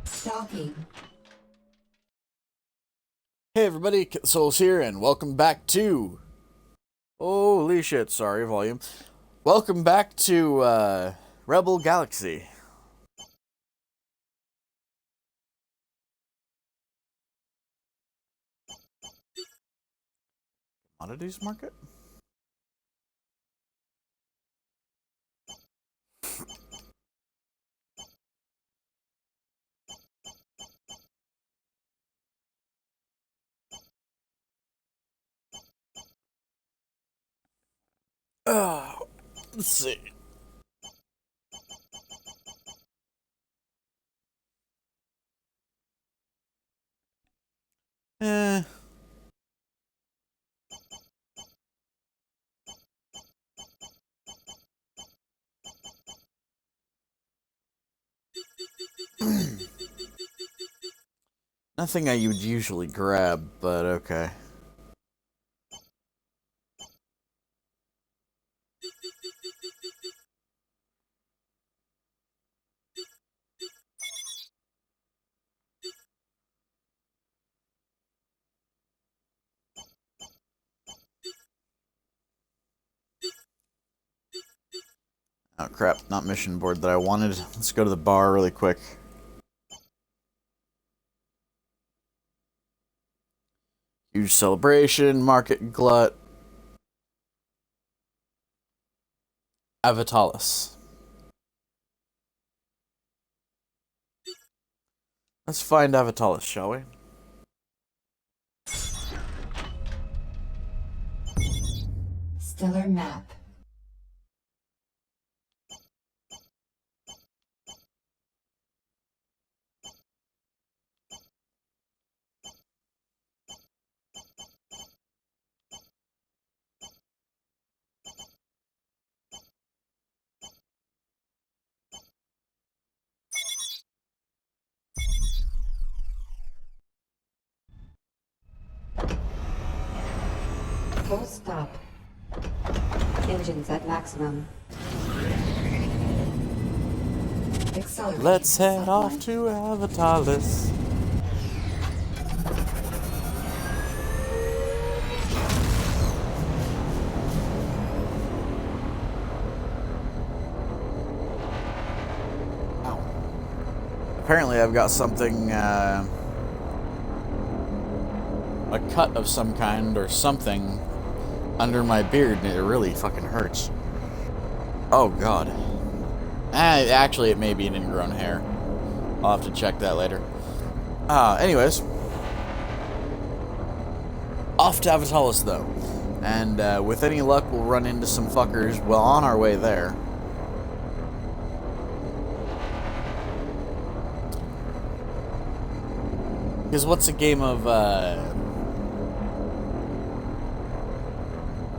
Stalking. Hey everybody, Kitthesoulless here, and welcome back to... Holy shit, sorry, volume. Welcome back to, Rebel Galaxy. Commodities market? Let's see. Eh... Nothing I would usually grab, but okay. Oh crap, not mission board that I wanted. Let's go to the bar really quick. Huge celebration, market glut. Avitalis. Let's find Avitalis, shall we? Stellar map. Full stop. Engines at maximum. Accelerating. Let's head off to Avitalis. Apparently I've got something, a cut of some kind or something under my beard, and it really fucking hurts. Oh god. Actually, it may be an ingrown hair. I'll have to check that later. Anyways. Off to Avitalis, though. And with any luck, we'll run into some fuckers well on our way there. Because what's a game of,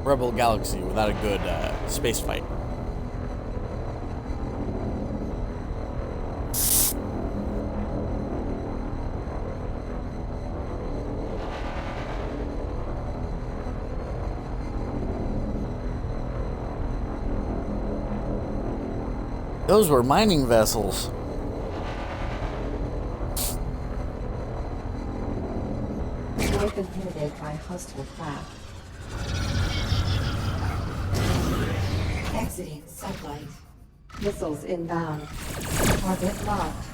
Rebel Galaxy without a good, space fight? Those were mining vessels. We've been hit by hostile craft. Exiting sublight. Missiles inbound. Target locked.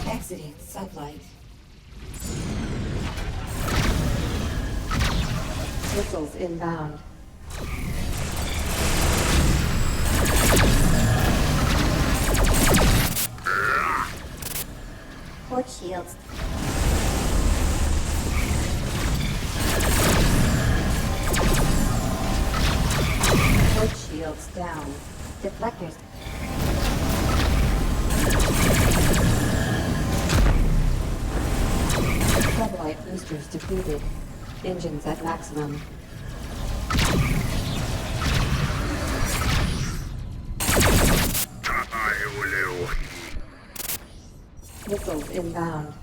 Exiting sublight. Missiles inbound. Port shields. Port shields down. Deflectors. Satellite boosters depleted. Engines at maximum. Missiles inbound.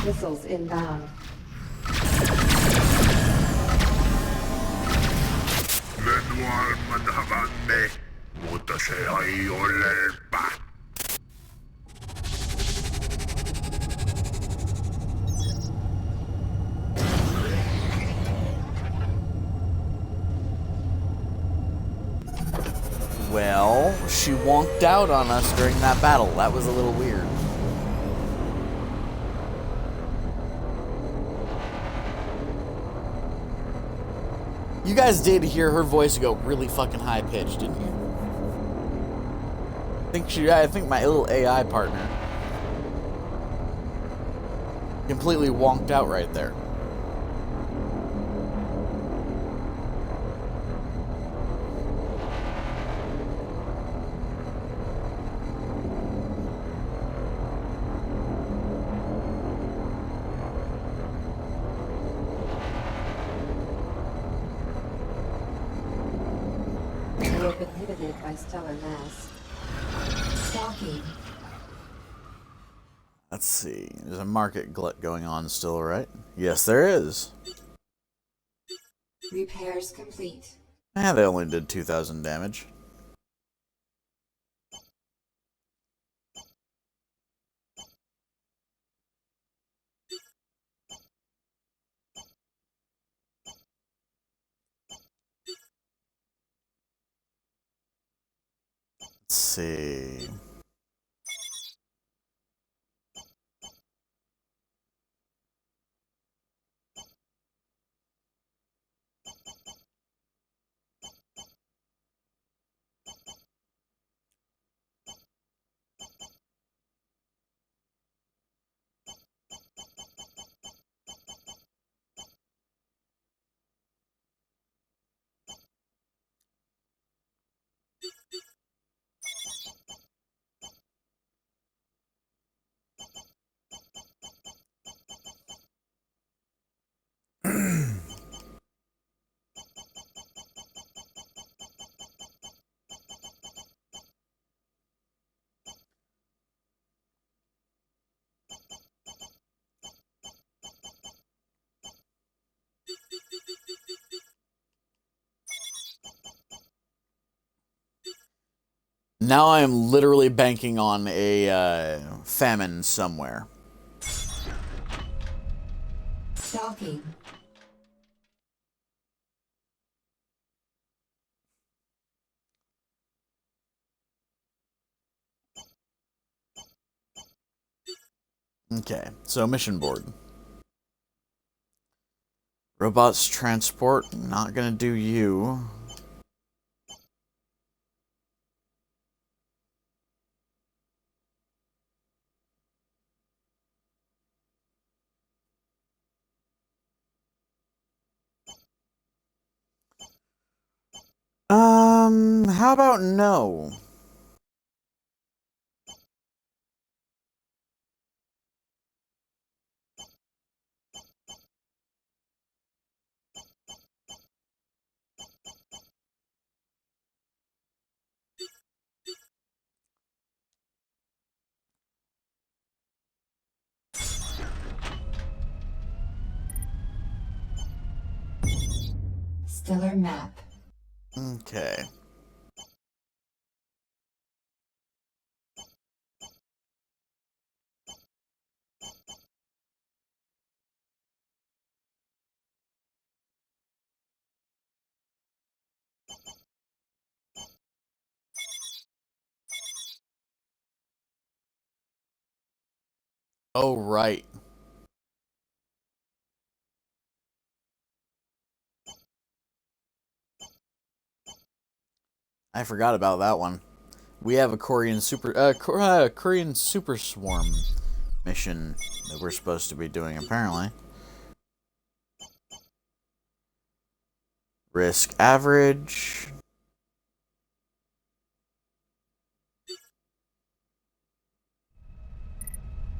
Missiles inbound. Mutta se ei olelpa. Well, she wonked out on us during that battle. That was a little weird. You guys did hear her voice go really fucking high pitched, didn't you? I think my little AI partner completely wonked out right there. Warp inhibited by stellar mass. Stalking. Let's see. There's a market glut going on still, right? Yes, there is. Repairs complete. Eh, they only did 2,000 damage. Let's see. Now I am literally banking on a famine somewhere. Stalking. Okay, so mission board. Robots transport, not gonna do you. How about no? Stellar map. Okay. Oh, right. I forgot about that one. We have a Korean super swarm mission that we're supposed to be doing, apparently. Risk average.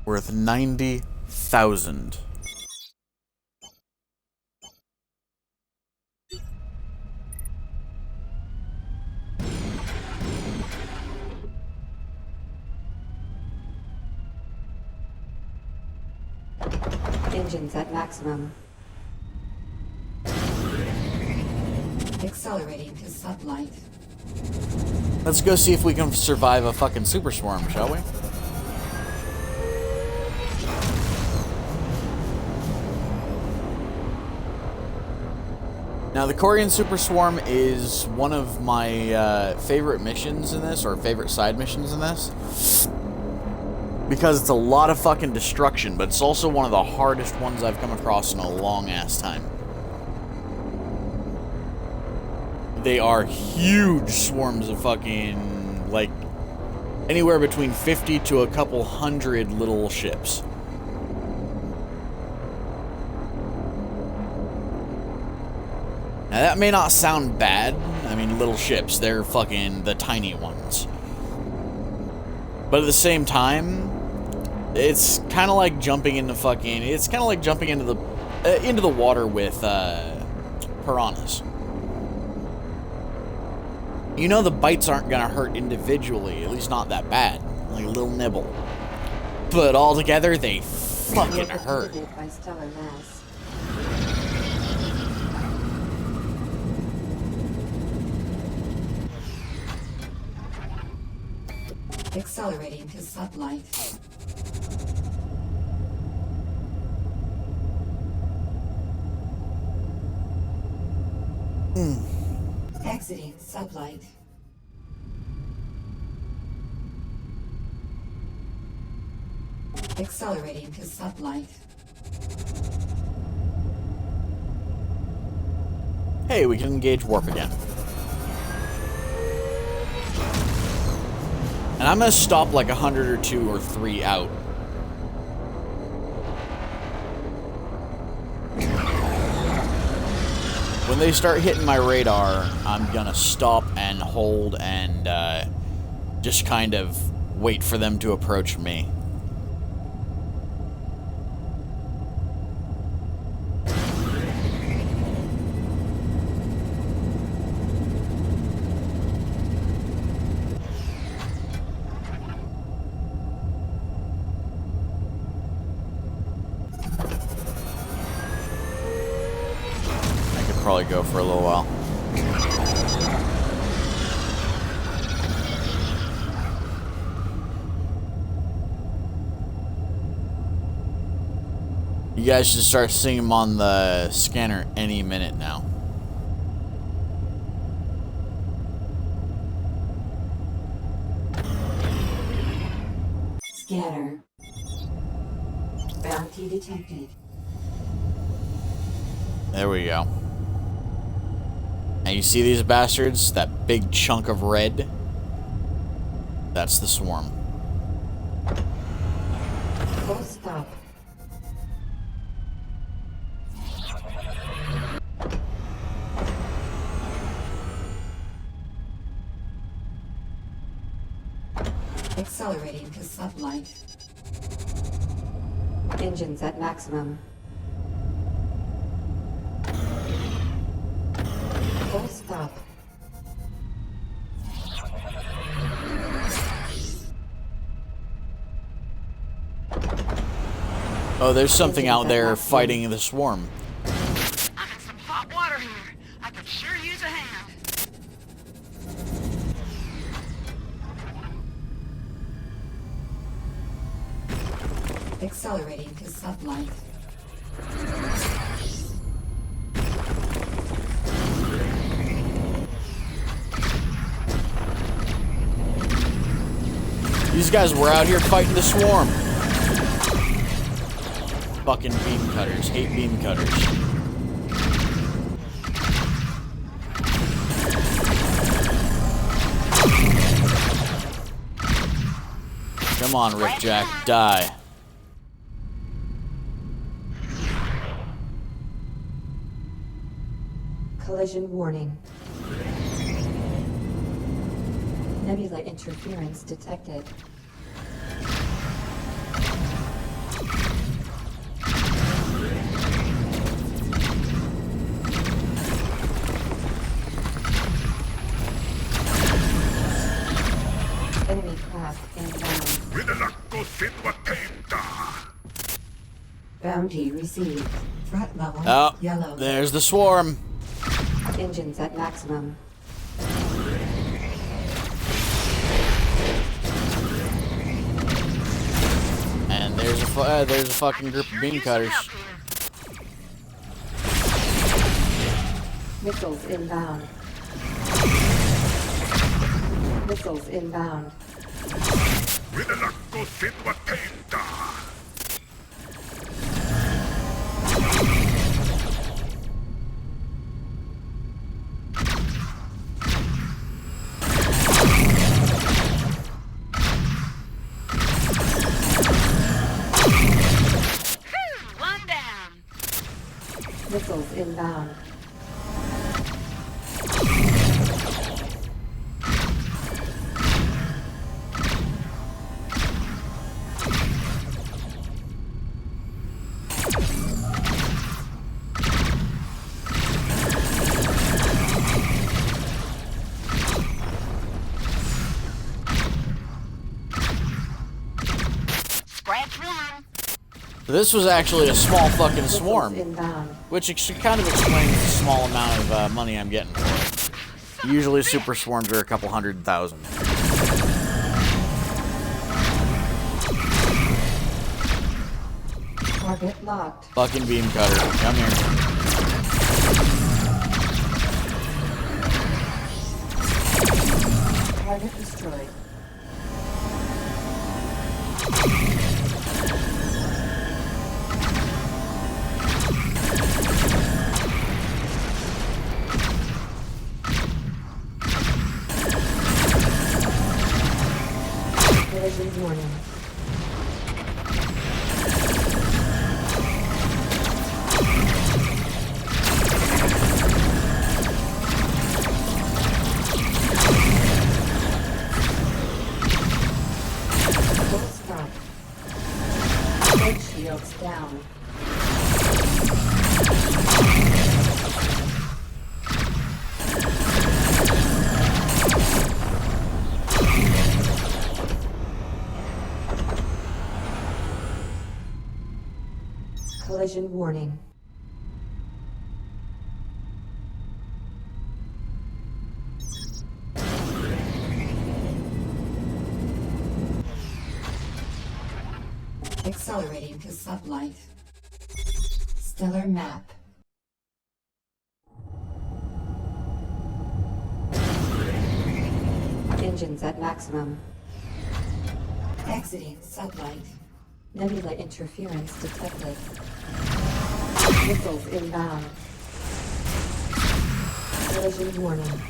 Worth 90,000. Engines at maximum. Accelerating to sublight. Let's go see if we can survive a fucking super swarm, shall we? Now, the Korean Super Swarm is one of my favorite missions in this, or favorite side missions in this. Because it's a lot of fucking destruction, but it's also one of the hardest ones I've come across in a long-ass time. They are huge swarms of fucking, like, anywhere between 50 to a couple hundred little ships. Now, that may not sound bad. I mean, little ships, they're fucking the tiny ones. But at the same time, it's kind of like jumping into fucking... It's kind of like jumping into the water with piranhas. You know the bites aren't gonna hurt individually, at least not that bad. Like a little nibble. But all together, they fucking hurt. By stellar mass. Accelerating to sublight. Exiting sublight. Accelerating to sublight. Hey, we can engage warp again. And I'm gonna stop like 100 or 2 or 3 out. When they start hitting my radar, I'm gonna stop and hold and just kind of wait for them to approach me. Probably go for a little while. You guys should start seeing them on the scanner any minute now. Scanner. Bounty detected. There we go. Now you see these bastards? That big chunk of red? That's the swarm. Full stop. Accelerating to sublight. Engines at maximum. Full stop. Oh, there's something out there fighting the swarm. I got some hot water here. I could sure use a hand. Accelerating to sublight. These guys were out here fighting the swarm. Fucking beam cutters. Hate beam cutters. Come on, Rick Jack. Die. Collision warning. Nebula interference detected. Bounty received. Threat level Oh, yellow. there's the swarm. Engines at maximum. And there's a fucking group of bean cutters. Missiles inbound. Missiles inbound. Rinalakko sinua teinta! One down. Missiles inbound. Scratch one. This was actually a small fucking swarm, Inbound. which kind of explains the small amount of money I'm getting for it. Usually super swarms are a couple 100,000. Target locked. Fucking beam cutter, come here. Target destroyed. Collision warning. Full stop. Head shields down. Collision warning. Accelerating to sublight. Stellar map. Engines at maximum. Exiting sublight. Nebula interference detected. Missiles inbound. Collision warning.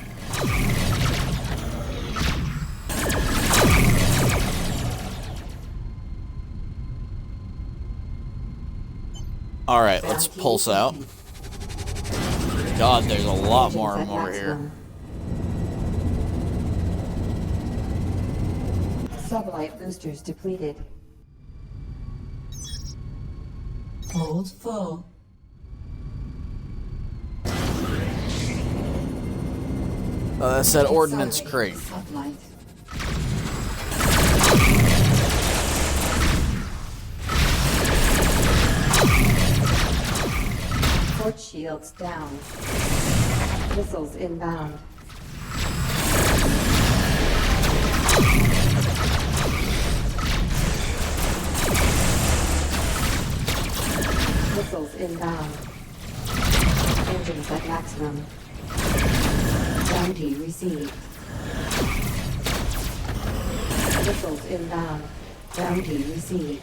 Alright, let's pulse out. God, there's a lot more of them over here. Sublight boosters depleted. Hold full. That's that ordnance crate. Sublight. Port shields down. Missiles inbound. Missiles inbound. Engines at maximum. Bounty received. Missiles inbound. Bounty received.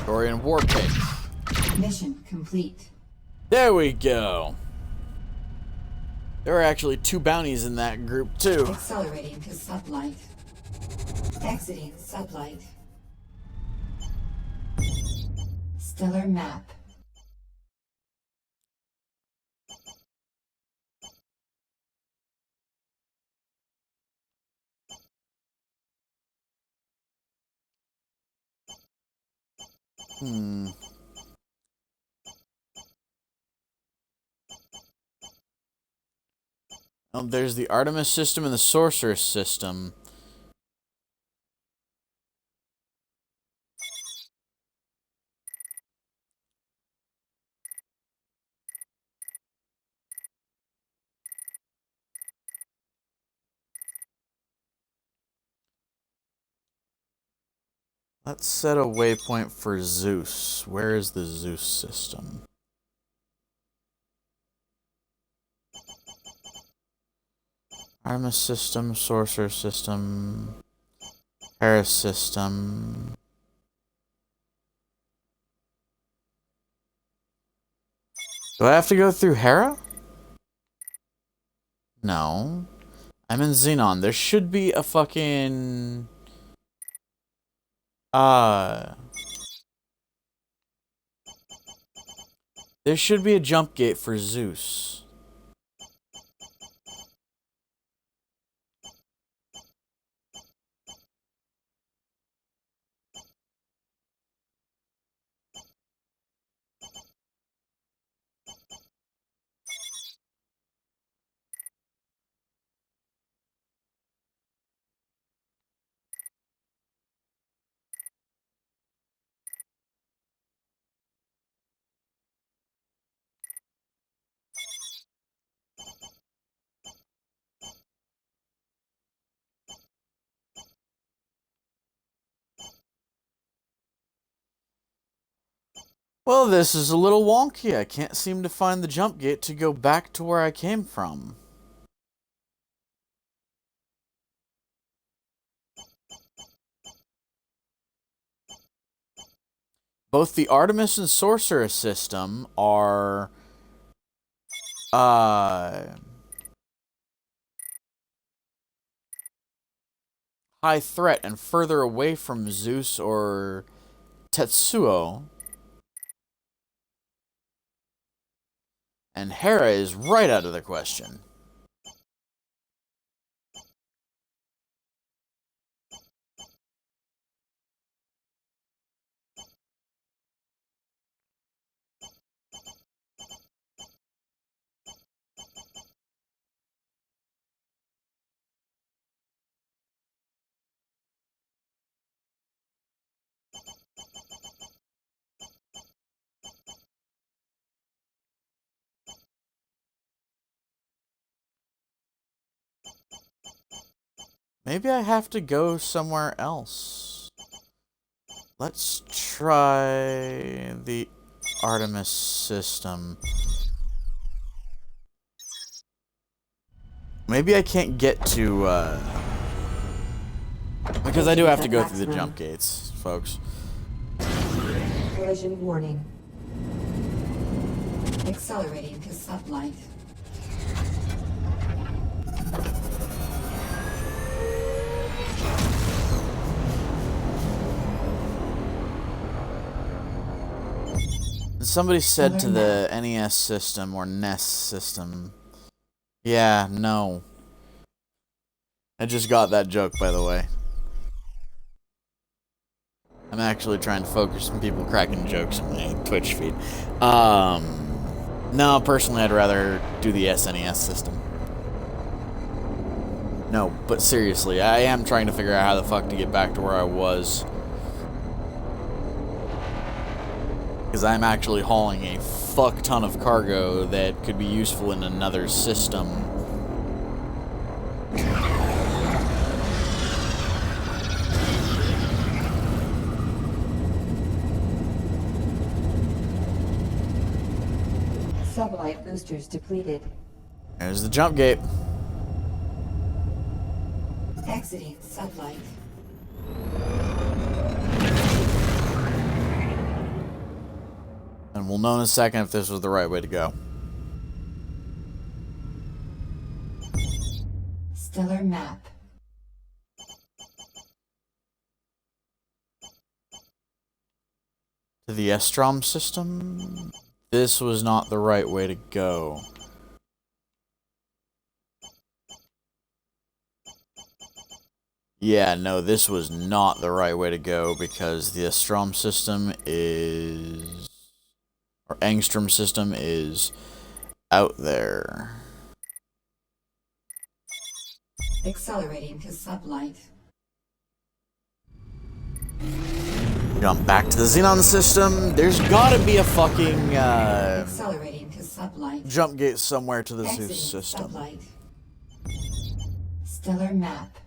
Dorian Warpig. Mission complete. There we go. There are actually 2 bounties in that group, too. Accelerating to sublight. Exiting sublight. Stellar map. Oh, there's the Artemis system and the Sorceress system. Let's set a waypoint for Zeus. Where is the Zeus system? Artemis system, Sorcerer system, Hera system. Do I have to go through Hera? No. I'm in Zenon. There should be a fucking... There should be a jump gate for Zeus. Well, this is a little wonky. I can't seem to find the jump gate to go back to where I came from. Both the Artemis and Sorcerer system are... high threat and further away from Zeus or Tetsuo. And Hera is right out of the question. Maybe I have to go somewhere else. Let's try the Artemis system. Maybe I can't get to, because I do have to go through the jump gates, folks. Collision warning. Accelerating to sublight. Somebody said to the NES system or NES system. Yeah, no. I just got that joke, by the way. I'm actually trying to focus on people cracking jokes in my Twitch feed. No, personally, I'd rather do the SNES system. No, but seriously, I am trying to figure out how the fuck to get back to where I was. Because I'm actually hauling a fuck ton of cargo that could be useful in another system. Sublight boosters depleted. There's the jump gate. Exiting sublight. And we'll know in a second if this was the right way to go. Stellar map. To the Estrom system? This was not the right way to go. Yeah, no, this was not the right way to go because the Estrom system is... or Angstrom system is out there. Accelerating to sublight. Jump back to the Zenon system. There's gotta be a fucking Accelerating to sublight. jump gate somewhere to the Exiting Zeus system. sublight. Stellar map.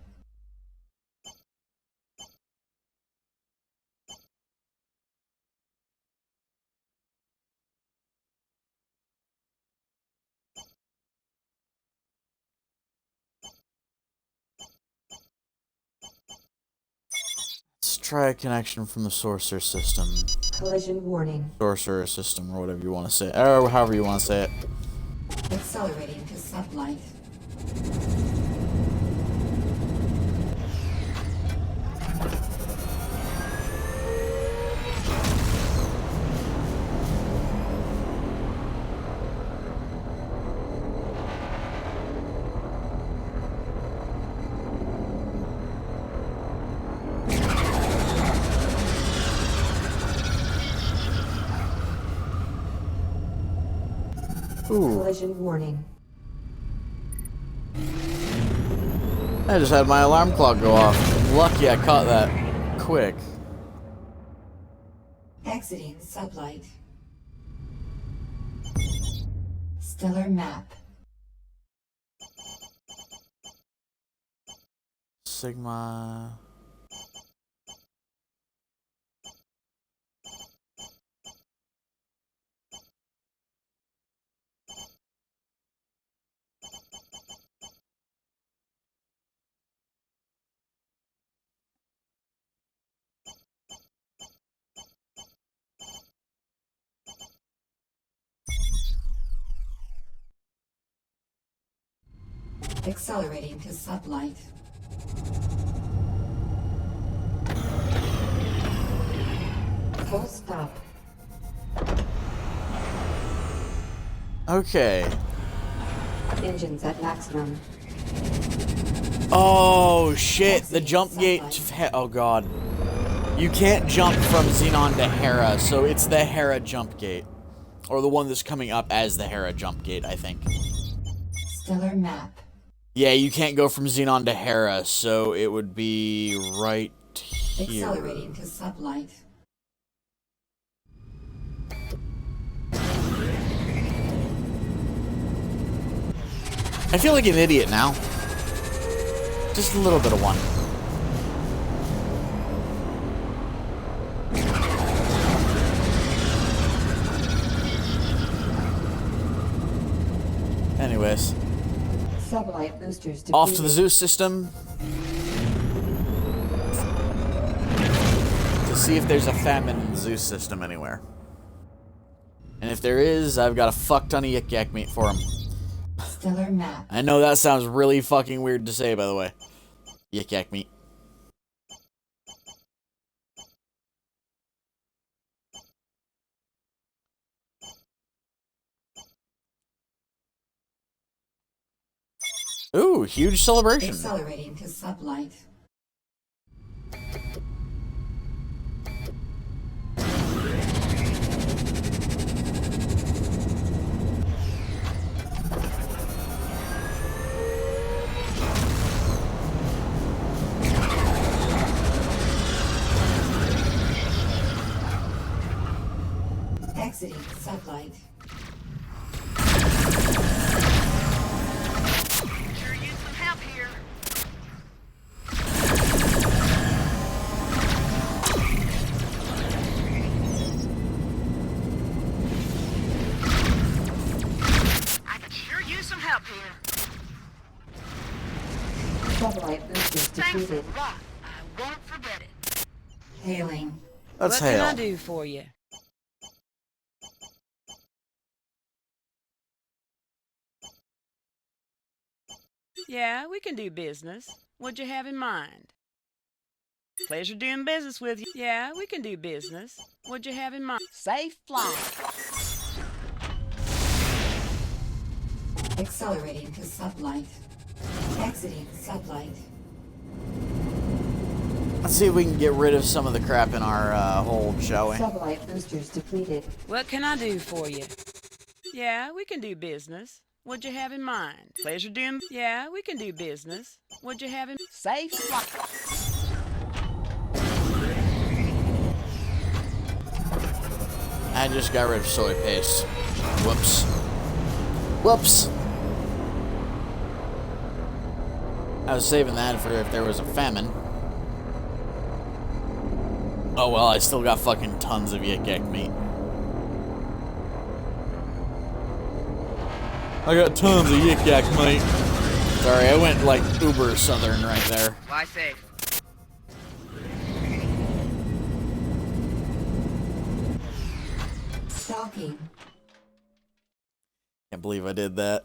Try a connection from the sorcerer system. Collision warning. Sorcerer system, or whatever you want to say. Or however you want to say it. Accelerating to sublight. Ooh. Collision warning. I just had my alarm clock go off. Lucky I caught that quick. Exiting sublight. Stellar map. Sigma. Accelerating to sublight. Full stop. Okay. Engines at maximum. Oh shit, the jump gate. Oh god. You can't jump from Zenon to Hera, so it's the Hera jump gate. Or the one that's coming up as the Hera jump gate, I think. Stellar map. Yeah, you can't go from Zenon to Hera, so it would be right here. Accelerating to sublight. I feel like an idiot now. Just a little bit of one. Anyways. Sublight boosters depleted. Off to the Zeus system. To see if there's a famine in the Zeus system anywhere. And if there is, I've got a fuck ton of yik yak meat for him. Stellar map. I know that sounds really fucking weird to say, by the way. Yik yak meat. Ooh, huge celebration. Accelerating to sublight. Exiting sublight. Sure use some help here. I could sure use some help here. Sublight boosters Thanks a depleted. lot. I won't forget it. Hailing. Let's What can I hail. do for you? Yeah, we can do business. What'd you have in mind? Pleasure doing business with you. Yeah, we can do business. What'd you have in mind? Safe flight. Accelerating to sublight. Exiting sublight. Let's see if we can get rid of some of the crap in our hold, shall we? Sublight boosters depleted. What can I do for you? Yeah, we can do business. What'd you have in mind? Pleasure doing... Yeah, we can do business. What'd you have in... Safe flight. I just got rid of soy paste. Whoops. Whoops! I was saving that for if there was a famine. Oh well, I still got fucking tons of yik yak meat. I got tons of yik yak meat. Sorry, I went like uber southern right there. Fly safe. Docking. Can't believe I did that.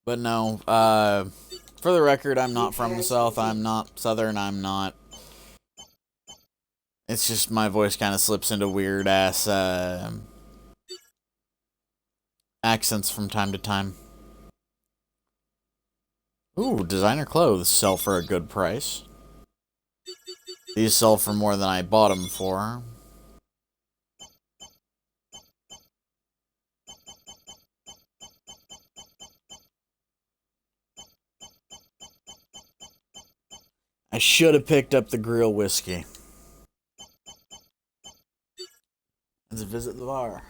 But no, for the record, I'm not from the South. I'm not Southern. I'm not. It's just my voice kind of slips into weird ass accents from time to time. Ooh, designer clothes sell for a good price. These sell for more than I bought them for. I should have picked up the grill whiskey. Let's visit the bar.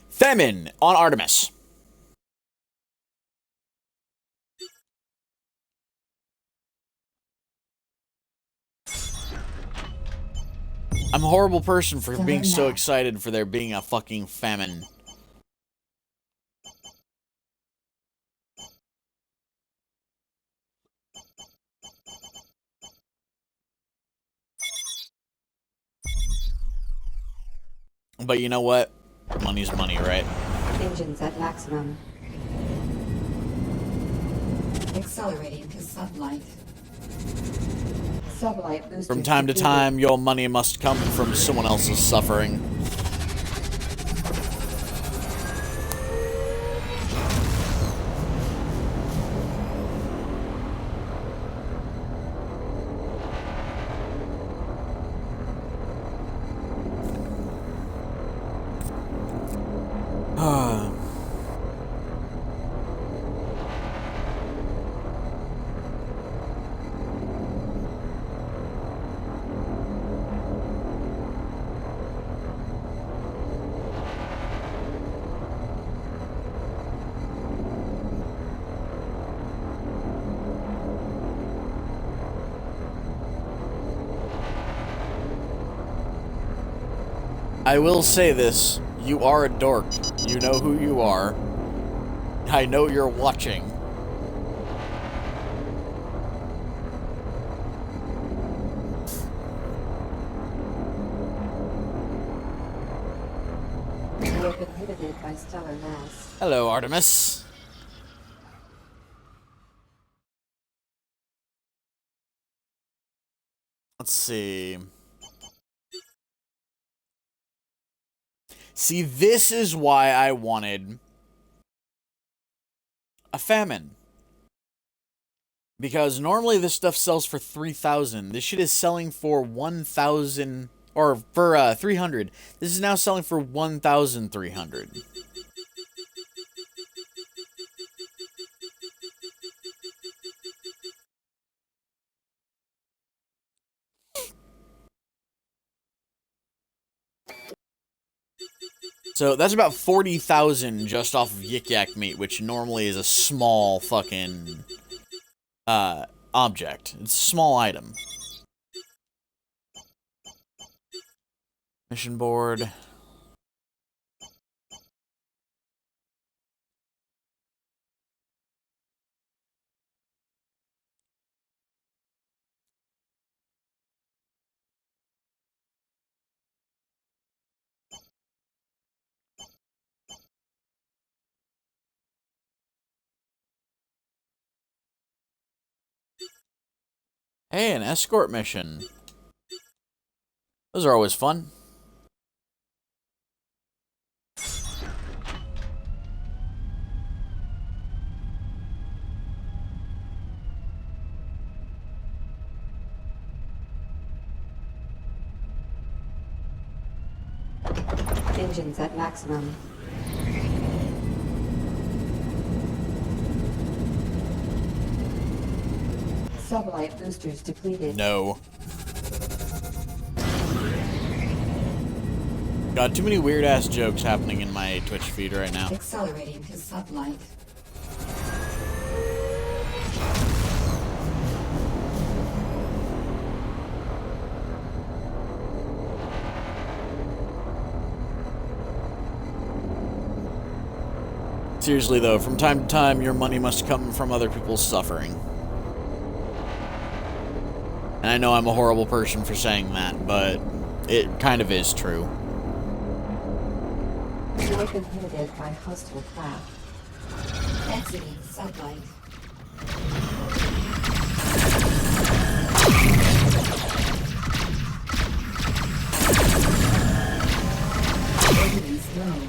Famine on Artemis. I'm a horrible person for being so excited for there being a fucking famine. But you know what? Money's money, right? Engines at maximum. Accelerating to sublight. Sublight boosters. From time to time, your money must come from someone else's suffering. I will say this, you are a dork. You know who you are. I know you're watching. We have been inhibited by stellar mass. Hello, Artemis. Let's see. See, this is why I wanted a famine. Because normally this stuff sells for 3,000. This shit is selling for 1,000, or for 300. This is now selling for 1,300. So that's about 40,000 just off of Yik Yak meat, which normally is a small fucking object. It's a small item. Mission board. Hey, an escort mission. Those are always fun. Engines at maximum. Sublight boosters depleted. No. Got too many weird-ass jokes happening in my Twitch feed right now. Accelerating to sublight. Seriously though, from time to time, your money must come from other people's suffering. And I know I'm a horrible person for saying that, but It kind of is true. You have been inhibited by hostile craft. Exiting sublight. Enemies low.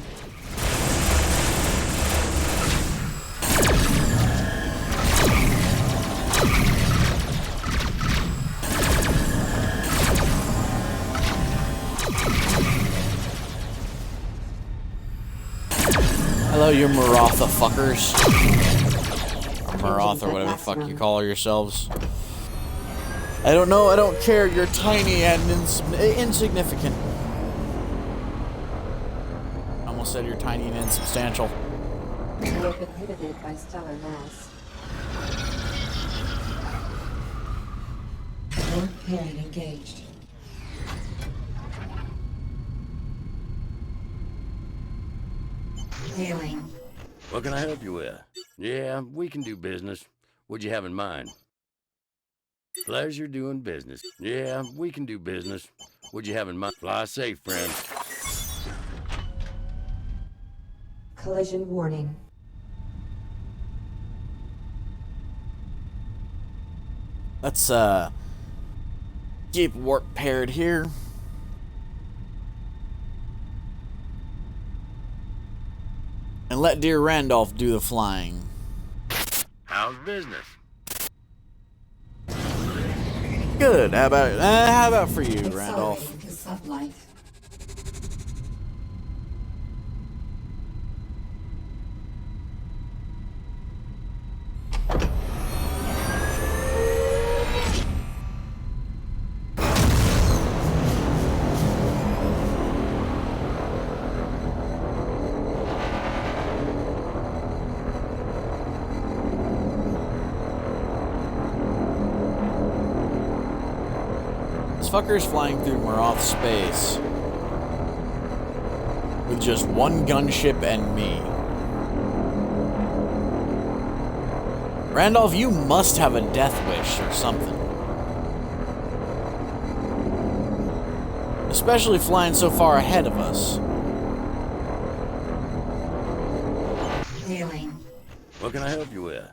Hello, you Maratha fuckers. Or Marath, or whatever the fuck you call yourselves. I don't know, I don't care. You're tiny and insignificant. I almost said you're tiny and insubstantial. You have been inhibited by stellar mass. Warp pairing engaged. Hailing. What can I help you with? Yeah, we can do business. What'd you have in mind? Pleasure doing business. Yeah, we can do business. What'd you have in mind? Fly safe, friend. Collision warning. Let's keep warp paired here. And let dear Randolph do the flying. How's business? Good. How about for you, Randolph? Accelerating to sublight. This fucker's flying through Marath space with just one gunship and me. Randolph, you must have a death wish or something. Especially flying so far ahead of us. Hailing. What can I help you with?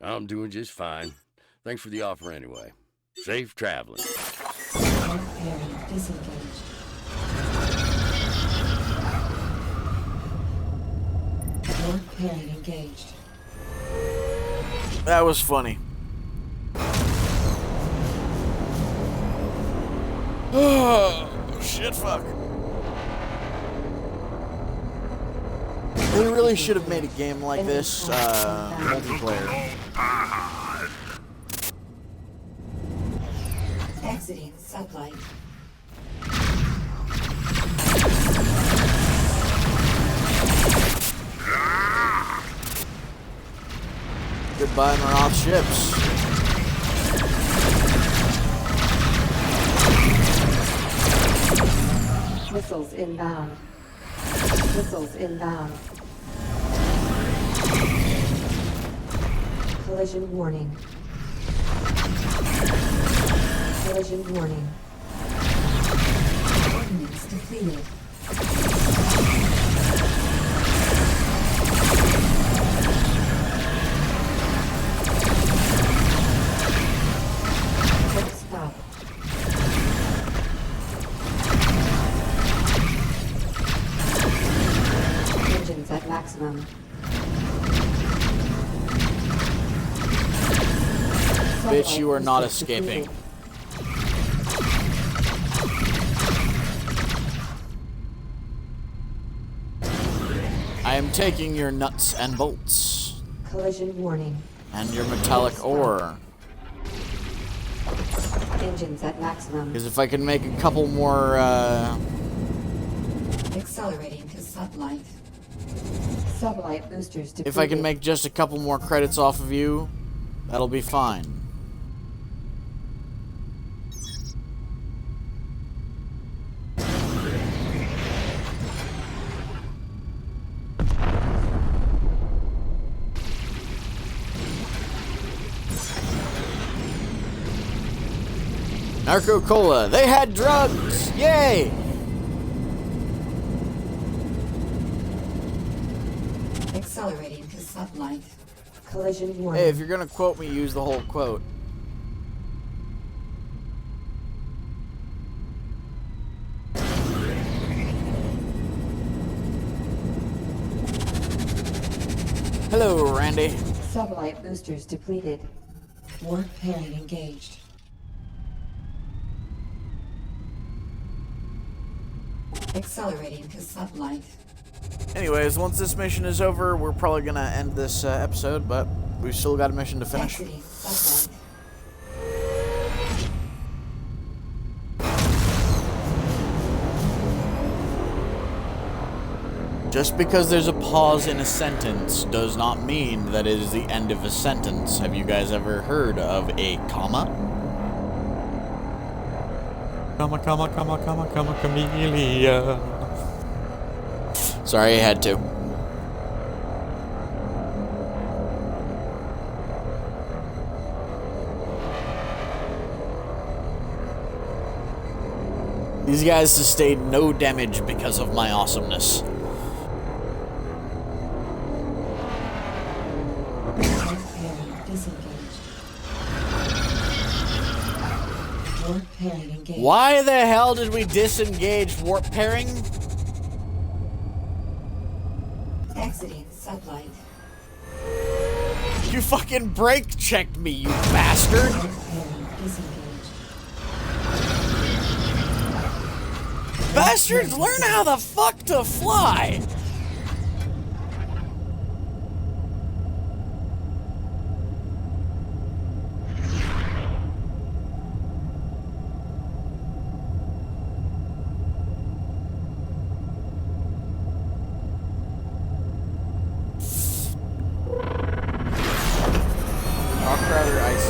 I'm doing just fine. Thanks for the offer anyway. Safe traveling. Warp pairing disengaged. Warp pairing engaged. That was funny. Oh, shit, fuck. They really should have made a game like this, multiplayer. Exiting sublight. Goodbye, Marath ships. Missiles inbound. Missiles inbound. Collision warning. Collision warning. Ordnance depleted. Quick stop. Engines at maximum. Bitch, you are not escaping. I am taking your nuts and bolts. Collision warning. And your metallic ore. Engines at maximum. Because if I can make a couple more, Accelerating to sublight. Sublight boosters depleted. if I can make just a couple more credits off of you, that'll be fine. Narco Cola. They had drugs. Yay! Accelerating to sublight. Collision warning. Hey, if you're gonna quote me, use the whole quote. Hello, Randy. Sublight boosters depleted. Warp pairing engaged. Accelerating to sublight. Anyways, once this mission is over, we're probably gonna end this episode, but we've still got a mission to finish. Exiting sublight. Just because there's a pause in a sentence does not mean that it is the end of a sentence. Have you guys ever heard of a comma? Comma, comma, comma, comma, comma, camellia. Sorry, I had to. These guys sustained no damage because of my awesomeness. Warp pairing disengaged. Warp pairing engaged. Why the hell did we disengage warp pairing? Exiting sublight. You fucking brake checked me, you bastard! Warp pairing disengaged. Bastards, learn how the fuck to fly! Rockrider ice.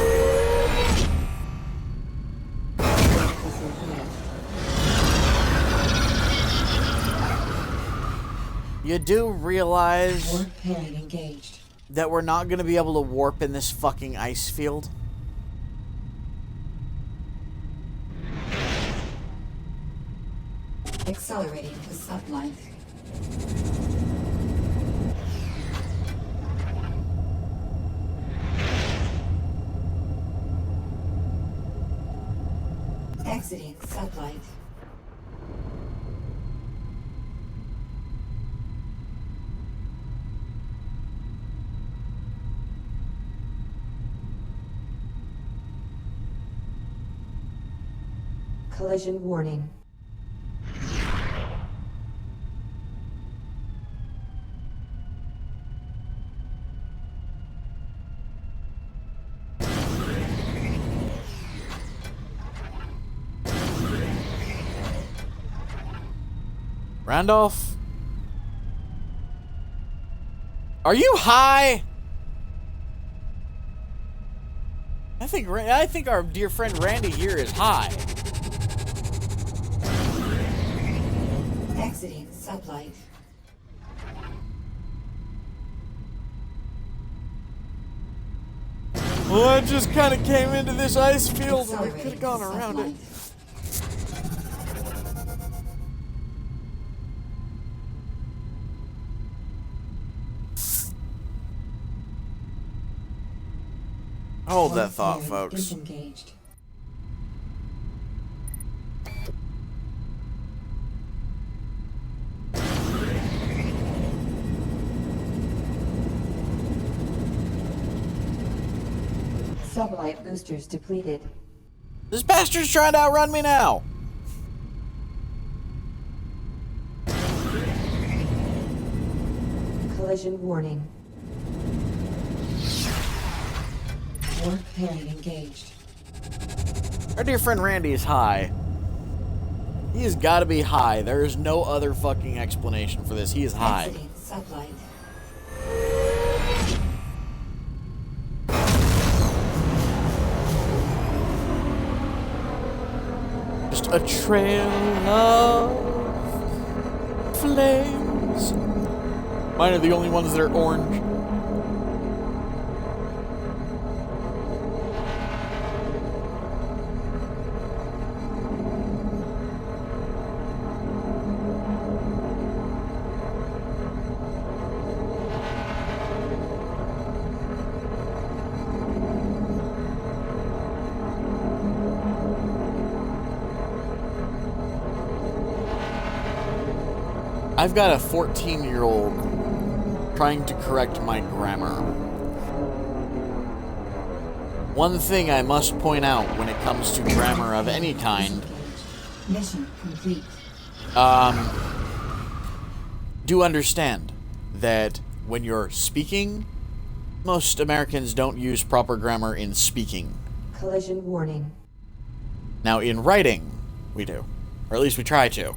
You do realize Warp pairing engaged. that we're not going to be able to warp in this fucking ice field? Accelerating to sublight. Exiting sublight. Collision warning. Randolph? Are you high? I think our dear friend Randy here is high. Exiting sublight. Well, I just kind of came into this ice field and we could Accelerating have gone around it. sublight. Hold that Warp thought, pairing folks. disengaged. Sublight boosters depleted. This bastard's trying to outrun me now. Collision warning. Warp pairing engaged. Our dear friend Randy is high. He has got to be high. There is no other fucking explanation for this. He is high. Exiting sublight. Just a trail of flames. Mine are the only ones that are orange. I've got a 14-year-old trying to correct my grammar. One thing I must point out when it comes to grammar of any kind, Mission complete. do understand that when you're speaking, most Americans don't use proper grammar in speaking. Collision warning. Now, in writing, we do. Or at least we try to.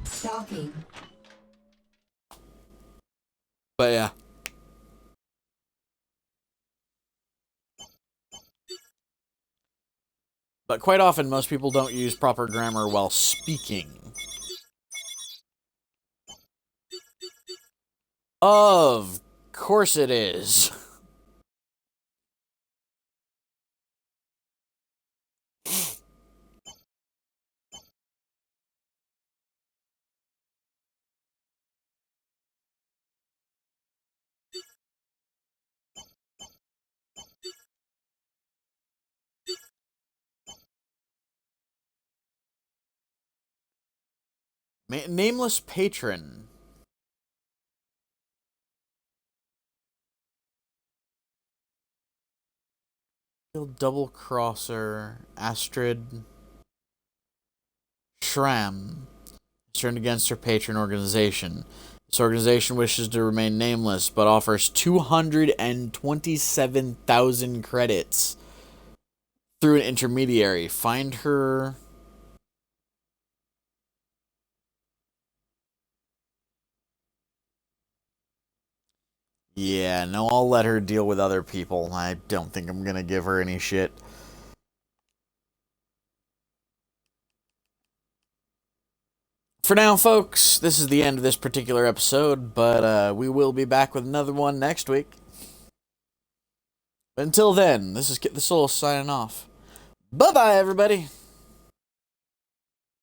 Stalking. But yeah. But quite often, most people don't use proper grammar while speaking. Of course it is. Nameless patron. Double crosser. Astrid. Shram has turned against her patron organization. This organization wishes to remain nameless, but offers 227,000 credits through an intermediary. Find her... Yeah, no, I'll let her deal with other people. I don't think I'm gonna give her any shit. For now, folks, this is the end of this particular episode, but we will be back with another one next week. Until then, this is Kitthesoulless signing off. Bye-bye, everybody!